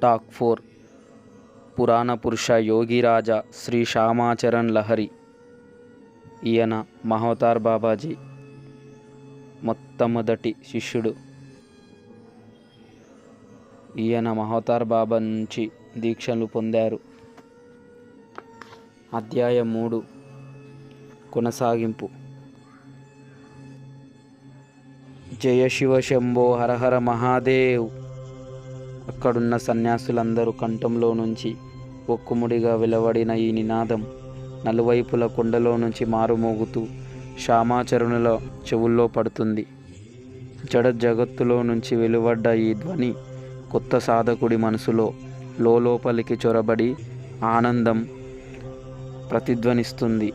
Talk 4 పురాణ పురుష యోగిరాజ శ్రీ శ్యామాచరణ్ లహరి. ఈయన మహవతార్ బాబాజీ మొట్టమొదటి శిష్యుడు. ఈయన మహవతార్ బాబా నుంచి దీక్షలు పొందారు. అధ్యాయం 3 కొనసాగింపు. జయ శివ శంభో హరహర మహాదేవ్. అక్కడున్న సన్యాసులందరూ కంఠంలో నుంచి ఒక్కుముడిగా వెలువడిన ఈ నినాదం నలువైపుల కొండలో నుంచి మారుమోగుతూ శ్యామాచరణుల చెవుల్లో పడుతుంది. జడ జగత్తులో నుంచి వెలువడ్డ ఈ ధ్వని కొత్త సాధకుడి మనసులో లోపలికి చొరబడి ఆనందం ప్రతిధ్వనిస్తుంది.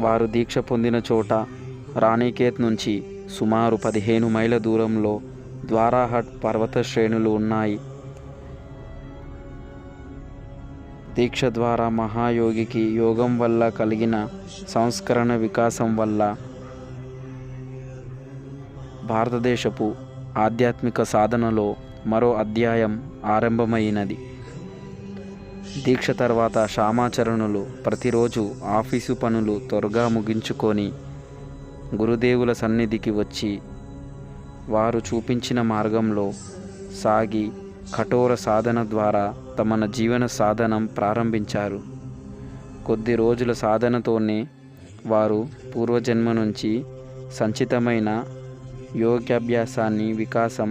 వారు దీక్ష పొందిన చోట రాణికేత్ నుంచి సుమారు 15 మైళ్ళ దూరంలో ద్వారాహట్ పర్వత శ్రేణులు ఉన్నాయి. దీక్ష ద్వారా మహాయోగికి యోగం వల్ల కలిగిన సంస్కరణ వికాసం వల్ల భారతదేశపు ఆధ్యాత్మిక సాధనలో మరో అధ్యాయం ఆరంభమైనది. దీక్ష తర్వాత శ్యామాచరణులు ప్రతిరోజు ఆఫీసు పనులు త్వరగా ముగించుకొని గురుదేవుల సన్నిధికి వచ్చి వారు చూపించిన మార్గంలో సాగి కఠోర సాధన ద్వారా తమ జీవన సాధనం ప్రారంభించారు. కొద్ది రోజుల సాధనతోనే వారు పూర్వజన్మ నుంచి సంచితమైన యోగాభ్యాసాన్ని వికాసం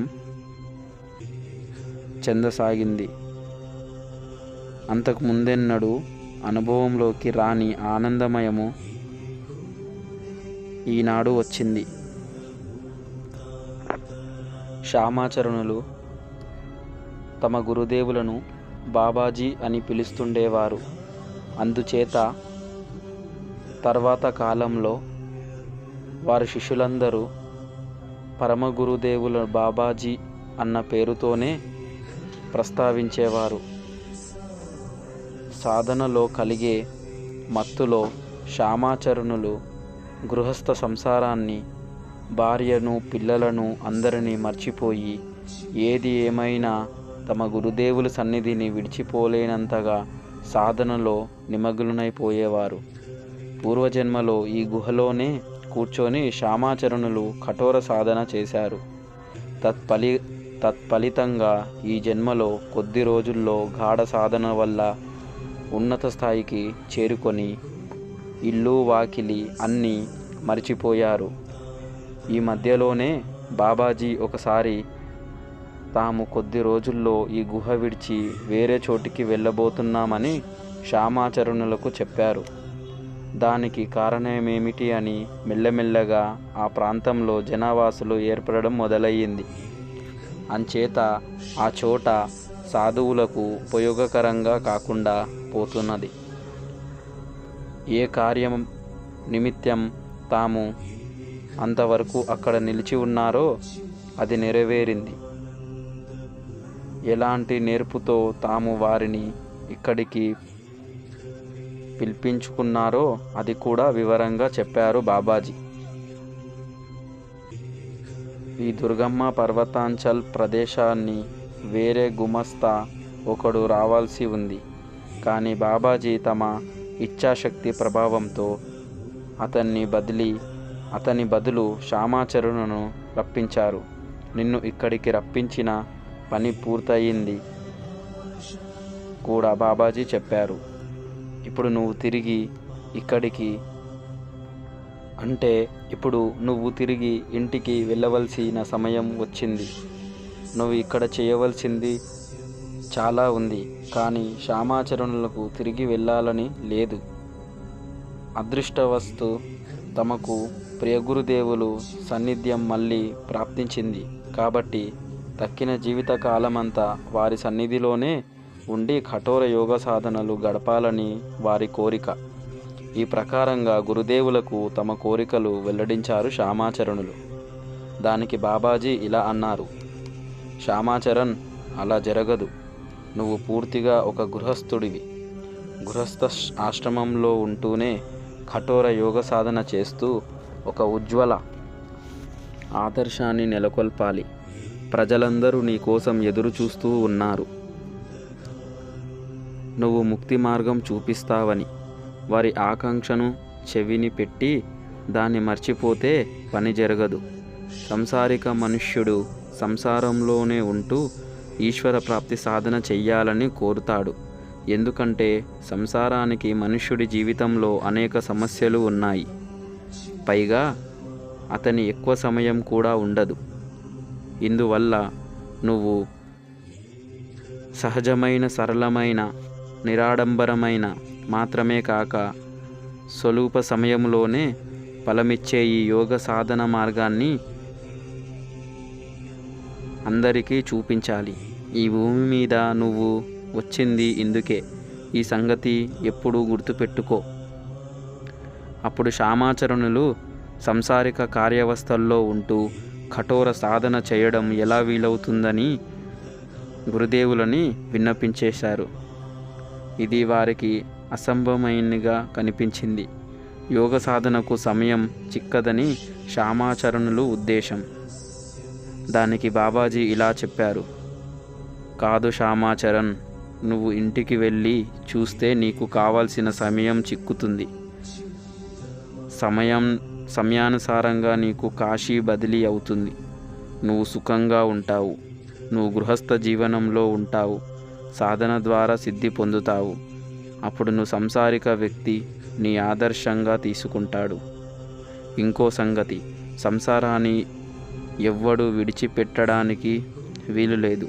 చెందసాగింది. అంతకు ముందెన్నడూ అనుభవంలోకి రాని ఆనందమయము ఈనాడు వచ్చింది. శ్యామాచరణులు తమ గురుదేవులను బాబాజీ అని పిలుస్తుండేవారు. అందుచేత తర్వాత కాలంలో వారి శిష్యులందరూ పరమ గురుదేవుల బాబాజీ అన్న పేరుతోనే ప్రస్తావించేవారు. సాధనలో కలిగే మత్తులో శ్యామాచరణులు గృహస్థ సంసారాన్ని, భార్యను, పిల్లలను అందరినీ మర్చిపోయి ఏది ఏమైనా తమ గురుదేవుల సన్నిధిని విడిచిపోలేనంతగా సాధనలో నిమగ్నులైపోయేవారు. పూర్వజన్మలో ఈ గుహలోనే కూర్చొని శ్యామాచరణులు కఠోర సాధన చేశారు. తత్ఫలితంగా ఈ జన్మలో కొద్ది రోజుల్లో గాఢ సాధన వల్ల ఉన్నత స్థాయికి చేరుకొని ఇల్లు వాకిలి అన్నీ మరిచిపోయారు. ఈ మధ్యలోనే బాబాజీ ఒకసారి తాము కొద్ది రోజుల్లో ఈ గుహ విడిచి వేరే చోటికి వెళ్ళబోతున్నామని శ్యామాచరణులకు చెప్పారు. దానికి కారణమేమిటి అని మెల్లమెల్లగా ఆ ప్రాంతంలో జనావాసులు ఏర్పడడం మొదలయ్యింది. అంచేత ఆ చోట సాధువులకు ఉపయోగకరంగా కాకుండా పోతున్నది. ఏ కార్యం నిమిత్తం తాము అంతవరకు అక్కడ నిలిచి ఉన్నారో అది నెరవేరింది. ఎలాంటి నేర్పుతో తాము వారిని ఇక్కడికి పిలిపించుకున్నారో అది కూడా వివరంగా చెప్పారు బాబాజీ. ఈ దుర్గమ్మ పర్వతాంచల్ ప్రదేశాన్ని వేరే గుమస్తా ఒకడు రావాల్సి ఉంది. కానీ బాబాజీ తమ ఇచ్ఛాశక్తి ప్రభావంతో అతని బదులు శ్యామాచరణును రప్పించారు. నిన్ను ఇక్కడికి రప్పించిన పని పూర్తయింది కూడా బాబాజీ చెప్పారు. ఇప్పుడు నువ్వు తిరిగి ఇంటికి వెళ్ళవలసిన సమయం వచ్చింది. నువ్వు ఇక్కడ చేయవలసింది చాలా ఉంది. కానీ శ్యామాచరణులకు తిరిగి వెళ్ళాలని లేదు. అదృష్టవస్తు తమకు ప్రియగురుదేవులు సాన్నిధ్యం మళ్ళీ ప్రాప్తించింది. కాబట్టి తక్కిన జీవిత కాలమంతా వారి సన్నిధిలోనే ఉండి కఠోర యోగ సాధనలు గడపాలని వారి కోరిక. ఈ ప్రకారంగా గురుదేవులకు తమ కోరికలు వెల్లడించారు శ్యామాచరణులు. దానికి బాబాజీ ఇలా అన్నారు: శ్యామాచరణ్, అలా జరగదు. నువ్వు పూర్తిగా ఒక గృహస్థుడివి. గృహస్థ ఆశ్రమంలో ఉంటూనే కఠోర యోగ సాధన చేస్తూ ఒక ఉజ్వల ఆదర్శాన్ని నెలకొల్పాలి. ప్రజలందరూ నీ కోసం ఎదురు చూస్తూ ఉన్నారు. నువ్వు ముక్తి మార్గం చూపిస్తావని. వారి ఆకాంక్షను చెవిని పెట్టి దాన్ని మర్చిపోతే పని జరగదు. సంసారిక మనుష్యుడు సంసారంలోనే ఉంటూ ఈశ్వర ప్రాప్తి సాధన చెయ్యాలని కోరుతాడు. ఎందుకంటే సంసారానికి మనుష్యుడి జీవితంలో అనేక సమస్యలు ఉన్నాయి. పైగా అతని ఎక్కువ సమయం కూడా ఉండదు. ఇందువల్ల నువ్వు సహజమైన, సరళమైన, నిరాడంబరమైన మాత్రమే కాక స్వల్ప సమయంలోనే ఫలమిచ్చే ఈ యోగ సాధన మార్గాన్ని అందరికీ చూపించాలి. ఈ భూమి మీద నువ్వు వచ్చింది ఇందుకే. ఈ సంగతి ఎప్పుడూ గుర్తుపెట్టుకో. అప్పుడు శ్యామాచరణులు సంసారిక కార్యవస్థల్లో ఉంటూ కఠోర సాధన చేయడం ఎలా వీలవుతుందని గురుదేవులని విన్నపించేశారు. ఇది వారికి అసంభవమైనగా కనిపించింది. యోగ సాధనకు సమయం చిక్కదని శ్యామాచరణులు ఉద్దేశం. దానికి బాబాజీ ఇలా చెప్పారు. కాదు శ్యామాచరణ్, నువ్వు ఇంటికి వెళ్ళి చూస్తే నీకు కావాల్సిన సమయం చిక్కుతుంది. సమయానుసారంగా నీకు కాశీ బదిలీ అవుతుంది. నువ్వు సుఖంగా ఉంటావు. నువ్వు గృహస్థ జీవనంలో ఉంటావు. సాధన ద్వారా సిద్ధి పొందుతావు. అప్పుడు నువ్వు సంసారిక వ్యక్తి నీ ఆదర్శంగా తీసుకుంటాడు. ఇంకో సంగతి, సంసారాన్ని ఎవ్వడు విడిచిపెట్టడానికి వీలు లేదు.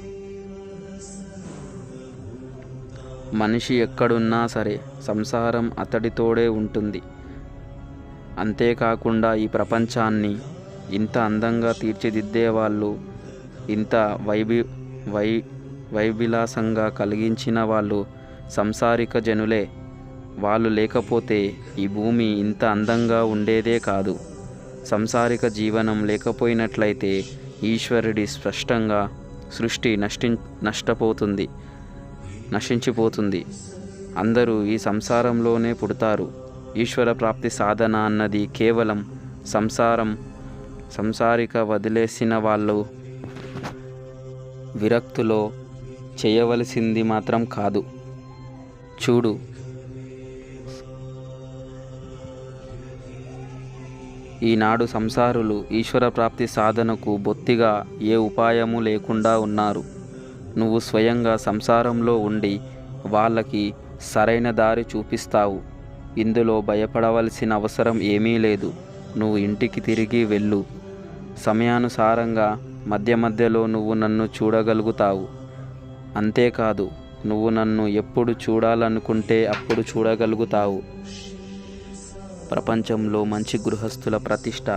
మనిషి ఎక్కడున్నా సరే సంసారం అతడితోడే ఉంటుంది. అంతేకాకుండా ఈ ప్రపంచాన్ని ఇంత అందంగా తీర్చిదిద్దే వాళ్ళు, ఇంత వైవిలాసంగా కలిగించిన వాళ్ళు సంసారిక జనులే. వాళ్ళు లేకపోతే ఈ భూమి ఇంత అందంగా ఉండేదే కాదు. సంసారిక జీవనం లేకపోయినట్లయితే ఈశ్వరుడి స్పష్టంగా సృష్టి నశించిపోతుంది. అందరూ ఈ సంసారంలోనే పుడతారు. ఈశ్వర ప్రాప్తి సాధన అన్నది కేవలం సంసారిక వదిలేసిన వాళ్ళు విరక్తులో చేయవలసింది మాత్రం కాదు. చూడు, ఈనాడు సంసారులు ఈశ్వర ప్రాప్తి సాధనకు బొత్తిగా ఏ ఉపాయము లేకుండా ఉన్నారు. నువ్వు స్వయంగా సంసారంలో ఉండి వాళ్ళకి సరైన దారి చూపిస్తావు. ఇందులో భయపడవలసిన అవసరం ఏమీ లేదు. నువ్వు ఇంటికి తిరిగి వెళ్ళు. సమయానుసారంగా మధ్య మధ్యలో నువ్వు నన్ను చూడగలుగుతావు. అంతేకాదు, నువ్వు నన్ను ఎప్పుడు చూడాలనుకుంటే అప్పుడు చూడగలుగుతావు. ప్రపంచంలో మంచి గృహస్థుల ప్రతిష్ట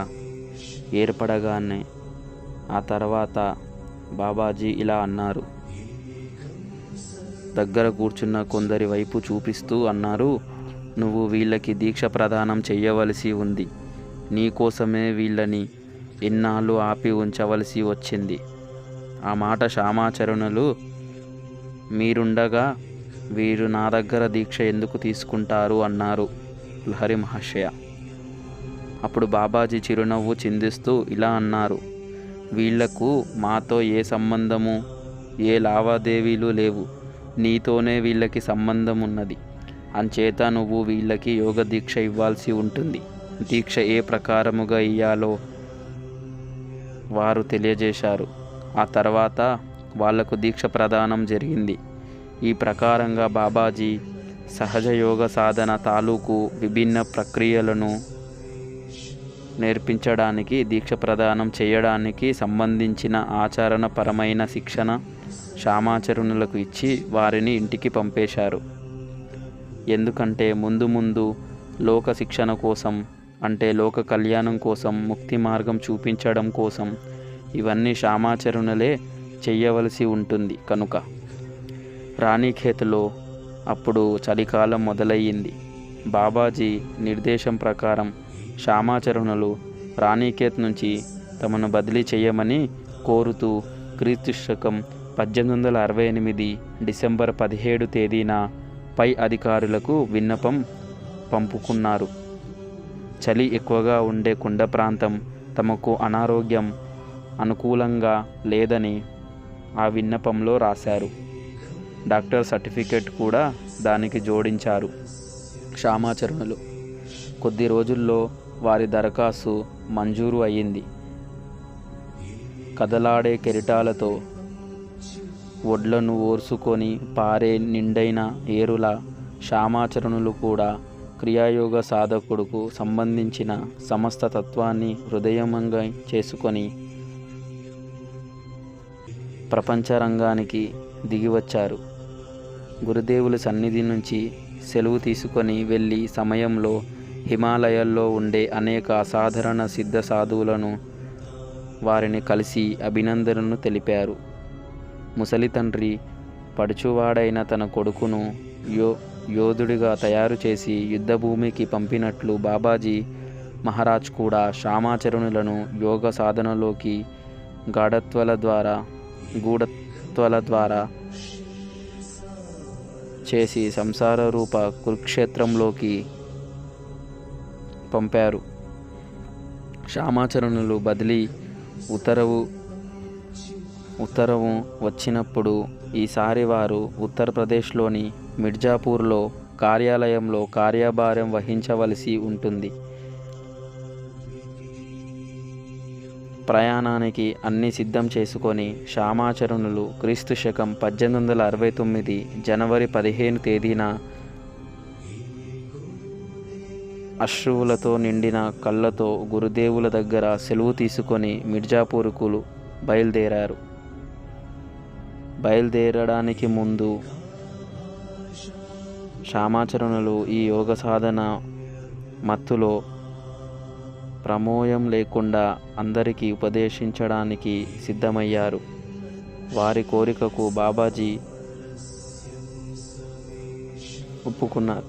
ఏర్పడగానే ఆ తర్వాత బాబాజీ ఇలా అన్నారు. దగ్గర కూర్చున్న కొందరి వైపు చూపిస్తూ అన్నారు, నువ్వు వీళ్ళకి దీక్ష ప్రదానం చెయ్యవలసి ఉంది. నీకోసమే వీళ్ళని ఇన్నాళ్ళు ఆపి ఉంచవలసి వచ్చింది. ఆ మాట శ్యామాచరణులు, మీరుండగా వీరు నా దగ్గర దీక్ష ఎందుకు తీసుకుంటారు అన్నారు లహరి మహాశయ. అప్పుడు బాబాజీ చిరునవ్వు చిందిస్తూ ఇలా అన్నారు, వీళ్లకు మాతో ఏ సంబంధము, ఏ లావాదేవీలు లేవు. నీతోనే వీళ్ళకి సంబంధం ఉన్నది. అంచేత నువ్వు వీళ్ళకి యోగ దీక్ష ఇవ్వాల్సి ఉంటుంది. దీక్ష ఏ ప్రకారముగా ఇయ్యాలో వారు తెలియజేశారు. ఆ తర్వాత వాళ్లకు దీక్ష ప్రదానం జరిగింది. ఈ ప్రకారంగా బాబాజీ సహజ యోగ సాధన తాలూకు విభిన్న ప్రక్రియలను నేర్పించడానికి, దీక్ష ప్రదానం చేయడానికి సంబంధించిన ఆచరణపరమైన శిక్షణ శ్యామాచరణులకు ఇచ్చి వారిని ఇంటికి పంపేశారు. ఎందుకంటే ముందు ముందు లోక శిక్షణ కోసం, అంటే లోక కళ్యాణం కోసం, ముక్తి మార్గం చూపించడం కోసం ఇవన్నీ శ్యామాచరణులే చెయ్యవలసి ఉంటుంది. కనుక రాణిఖేత్లో అప్పుడు చలికాలం మొదలయ్యింది. బాబాజీ నిర్దేశం ప్రకారం శ్యామాచరణులు రాణిఖేత్ నుంచి తమను బదిలీ చేయమని కోరుతూ క్రీస్తుశకం 1868 డిసెంబర్ 17 తేదీన పై అధికారులకు విన్నపం పంపుకున్నారు. చలి ఎక్కువగా ఉండే కొండ ప్రాంతం, తమకు అనారోగ్యం అనుకూలంగా లేదని ఆ విన్నపంలో రాశారు. డాక్టర్ సర్టిఫికెట్ కూడా దానికి జోడించారు. శ్యామాచరణులు కొద్ది రోజుల్లో వారి దరఖాస్తు మంజూరు అయ్యింది. కదలాడే కెరటాలతో ఒడ్లను ఓర్చుకొని పారే నిండైన ఏరుల శ్యామాచరణులు కూడా క్రియాయోగ సాధకుడుకు సంబంధించిన సమస్త తత్వాన్ని హృదయంగా చేసుకొని ప్రపంచ రంగానికి దిగివచ్చారు. గురుదేవుల సన్నిధి నుంచి సెలవు తీసుకొని వెళ్ళి సమయంలో హిమాలయాల్లో ఉండే అనేక అసాధారణ సిద్ధ సాధువులను వారిని కలిసి అభినందనలు తెలిపారు. ముసలి తండ్రి పడుచువాడైన తన కొడుకును యోధుడిగా తయారు చేసి యుద్ధభూమికి పంపినట్లు బాబాజీ మహారాజ్ కూడా శ్యామాచరణులను యోగ సాధనలోకి గూఢత్వాల ద్వారా చేసి సంసార రూప కురుక్షేత్రంలోకి పంపారు. శ్యామాచరణులు బదిలీ ఉత్తరవు వచ్చినప్పుడు ఈసారి వారు ఉత్తరప్రదేశ్లోని మిర్జాపూర్లో కార్యాలయంలో కార్యభారం వహించవలసి ఉంటుంది. ప్రయాణానికి అన్ని సిద్ధం చేసుకొని శ్యామాచరణులు క్రీస్తు శకం 1869 జనవరి 15 తేదీన అశ్రువులతో నిండిన కళ్ళతో గురుదేవుల దగ్గర సెలవు తీసుకొని మిర్జాపూర్కు బయలుదేరడానికి ముందు శ్యామాచరణులు ఈ యోగ సాధన మత్తులో ప్రమేయం లేకుండా అందరికీ ఉపదేశించడానికి సిద్ధమయ్యారు. వారి కోరికకు బాబాజీ ఒప్పుకున్నారు.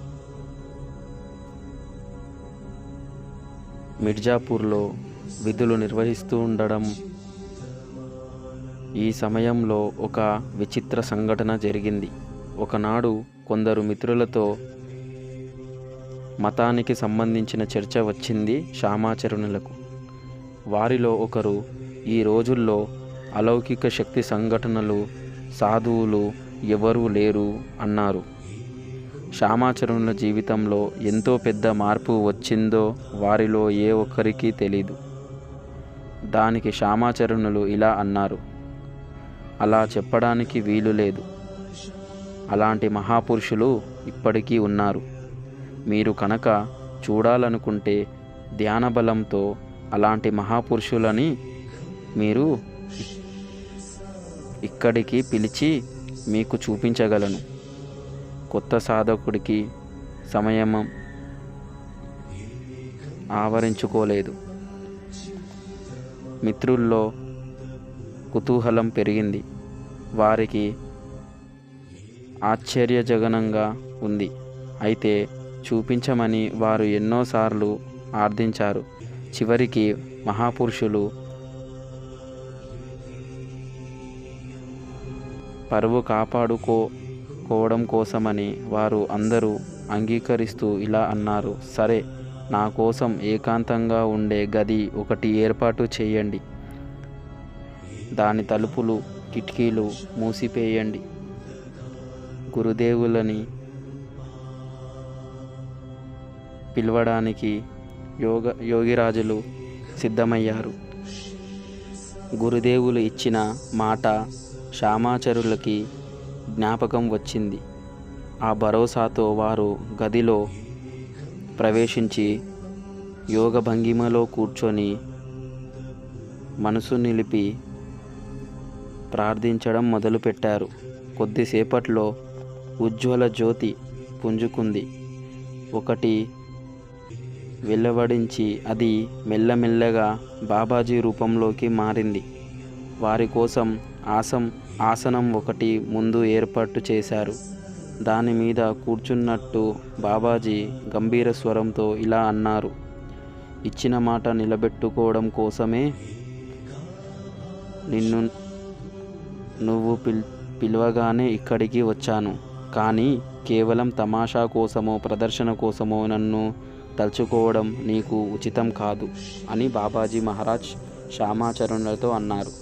మిర్జాపూర్లో విధులు నిర్వహిస్తూ ఉండడం ఈ సమయంలో ఒక విచిత్ర సంఘటన జరిగింది. ఒకనాడు కొందరు మిత్రులతో మతానికి సంబంధించిన చర్చ వచ్చింది శ్యామాచరణులకు. వారిలో ఒకరు ఈ రోజుల్లో అలౌకిక శక్తి సంఘటనలు సాధువులు ఎవరూ లేరు అన్నారు. శ్యామాచరణుల జీవితంలో ఎంతో పెద్ద మార్పు వచ్చిందో వారిలో ఏ ఒక్కరికి తెలీదు. దానికి శ్యామాచరణులు ఇలా అన్నారు, అలా చెప్పడానికి వీలు లేదు. అలాంటి మహాపురుషులు ఇప్పటికీ ఉన్నారు. మీరు కనుక చూడాలనుకుంటే ధ్యాన బలంతో అలాంటి మహాపురుషులని మీరు ఇక్కడికి పిలిచి మీకు చూపించగలను. కొత్త సాధకుడికి సమయం ఆవరించుకోలేదు. మిత్రుల్లో కుతూహలం పెరిగింది. వారికి ఆశ్చర్యజనకంగా ఉంది. అయితే చూపించమని వారు ఎన్నోసార్లు ఆర్థించారు. చివరికి మహాపురుషులు పరువు కాపాడుకోవడం కోసమని వారు అందరూ అంగీకరిస్తూ ఇలా అన్నారు, సరే, నా కోసం ఏకాంతంగా ఉండే గది ఒకటి ఏర్పాటు చేయండి. దాని తలుపులు కిటికీలు మూసిపేయండి. గురుదేవులని పిలవడానికి యోగిరాజులు సిద్ధమయ్యారు. గురుదేవులు ఇచ్చిన మాట శ్యామాచరులకి జ్ఞాపకం వచ్చింది. ఆ భరోసాతో వారు గదిలో ప్రవేశించి యోగ భంగిమలో కూర్చొని మనసు నిలిపి ప్రార్థించడం మొదలుపెట్టారు. కొద్దిసేపట్లో ఉజ్వల జ్యోతి పుంజుకుంది. ఒకటి వెలువడించి అది మెల్లమెల్లగా బాబాజీ రూపంలోకి మారింది. వారి కోసం ఆసనం ఒకటి ముందు ఏర్పాటు చేశారు. దాని మీద కూర్చున్నట్టు బాబాజీ గంభీర స్వరంతో ఇలా అన్నారు, ఇచ్చిన మాట నిలబెట్టుకోవడం కోసమే నువ్వు పిలవగానే ఇక్కడికి వచ్చాను. కానీ కేవలం తమాషా కోసమో ప్రదర్శన కోసమో నన్ను తలుచుకోవడం నీకు ఉచితం కాదు అని బాబాజీ మహారాజ్ శ్యామాచరణులతో అన్నారు.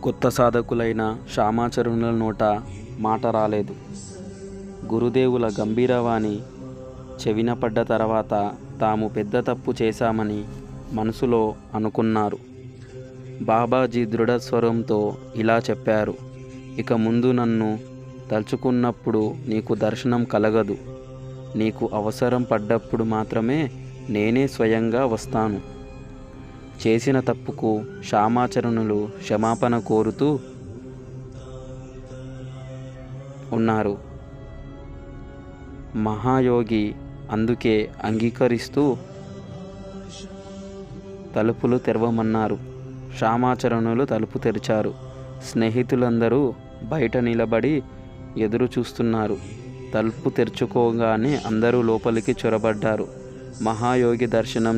కొత్త సాధకులైన శ్యామాచరణుల నోట మాట రాలేదు. గురుదేవుల గంభీరవాణి చెవిన పడ్డ తర్వాత తాము పెద్ద తప్పు చేశామని మనసులో అనుకున్నారు. బాబాజీ దృఢస్వరంతో ఇలా చెప్పారు, ఇక ముందు నన్ను తలుచుకున్నప్పుడు నీకు దర్శనం కలగదు. నీకు అవసరం పడ్డప్పుడు మాత్రమే నేనే స్వయంగా వస్తాను. చేసిన తప్పుకు శ్యామాచరణులు క్షమాపణ కోరుతూ ఉన్నారు. మహాయోగి అందుకే అంగీకరిస్తూ తలుపులు తెరవమన్నారు. శ్యామాచరణులు తలుపు తెరిచారు. స్నేహితులందరూ బయట నిలబడి ఎదురు చూస్తున్నారు. తలుపు తెరుచుకోగానే అందరూ లోపలికి చొరబడ్డారు. మహాయోగి దర్శనం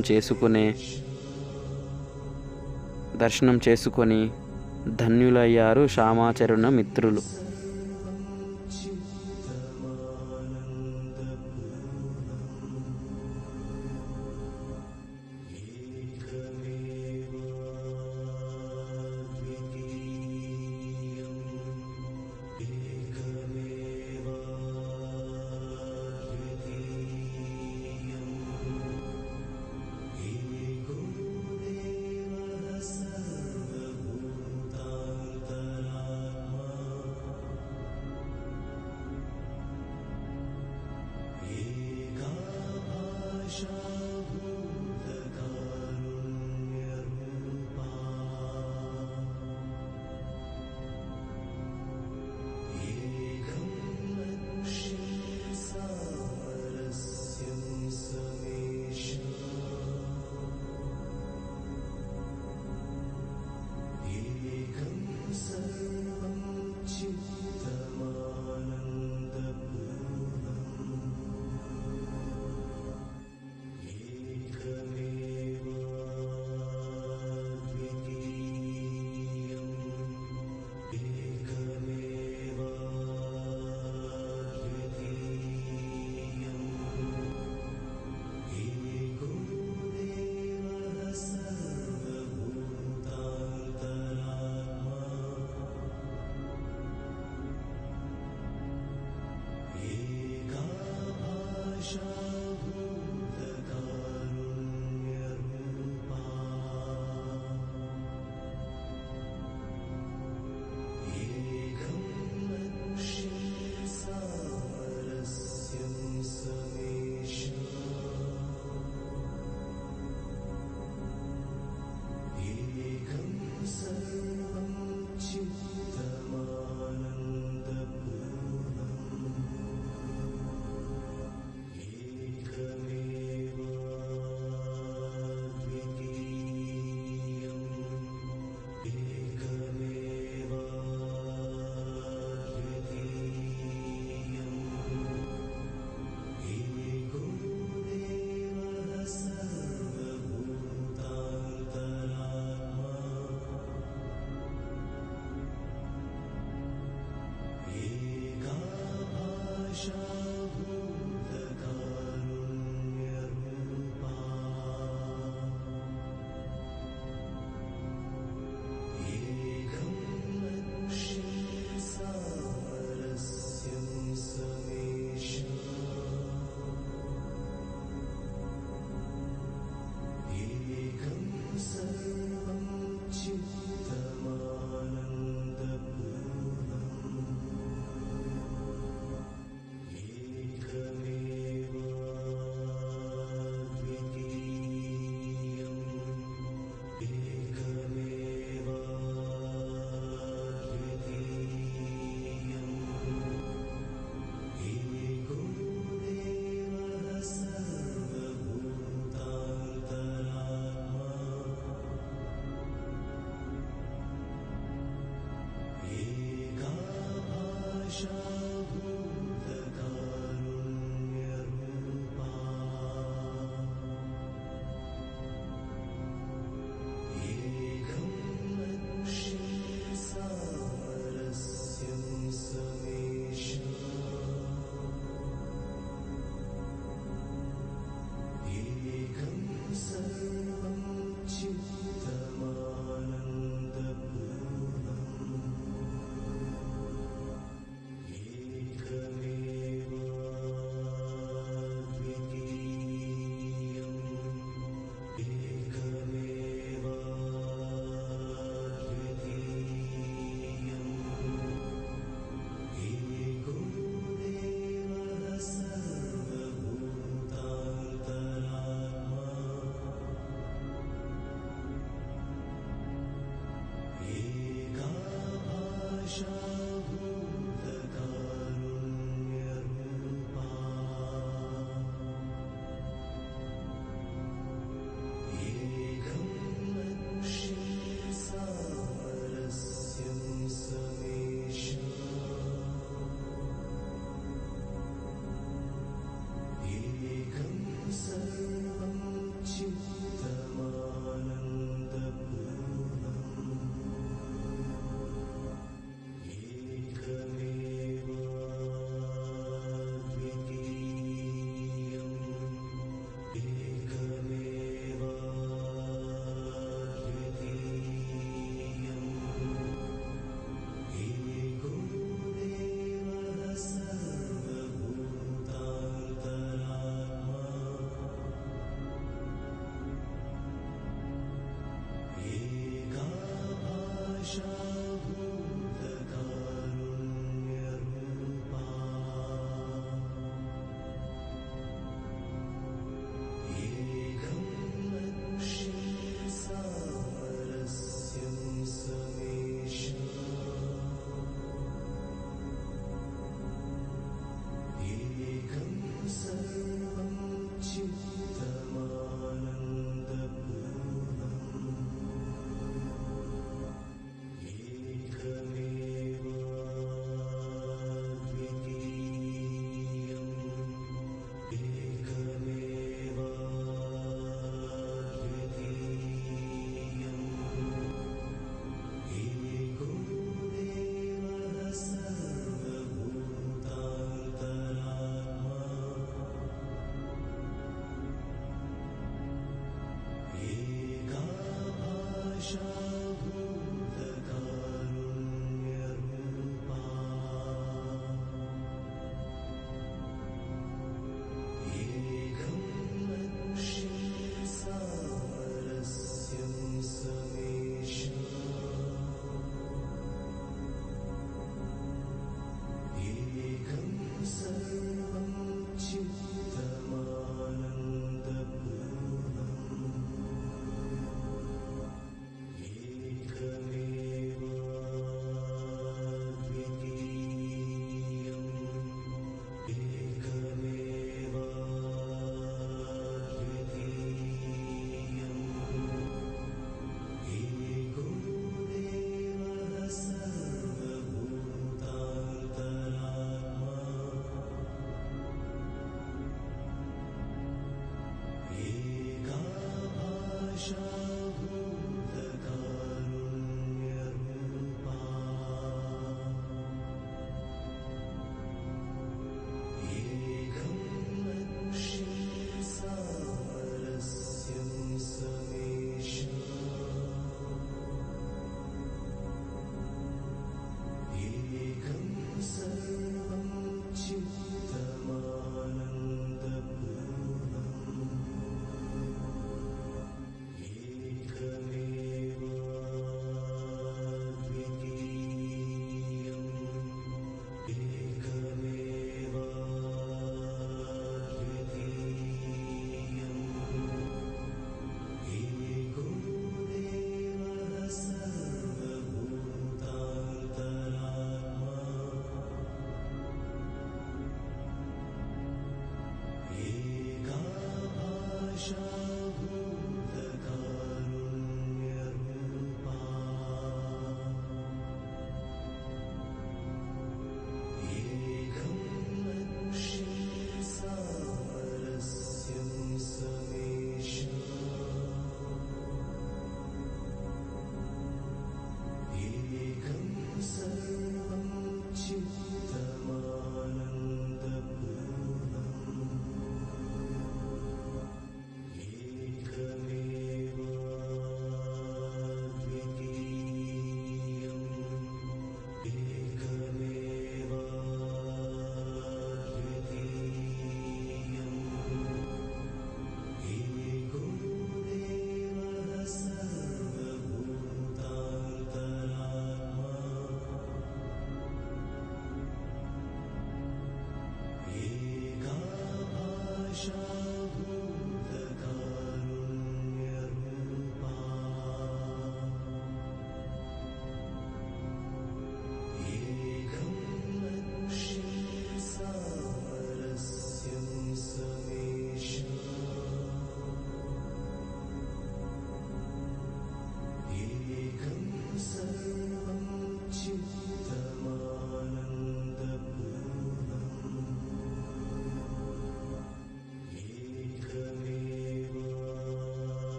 చేసుకొని ధన్యులయ్యారు శ్యామాచరణ మిత్రులు.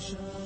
दिशा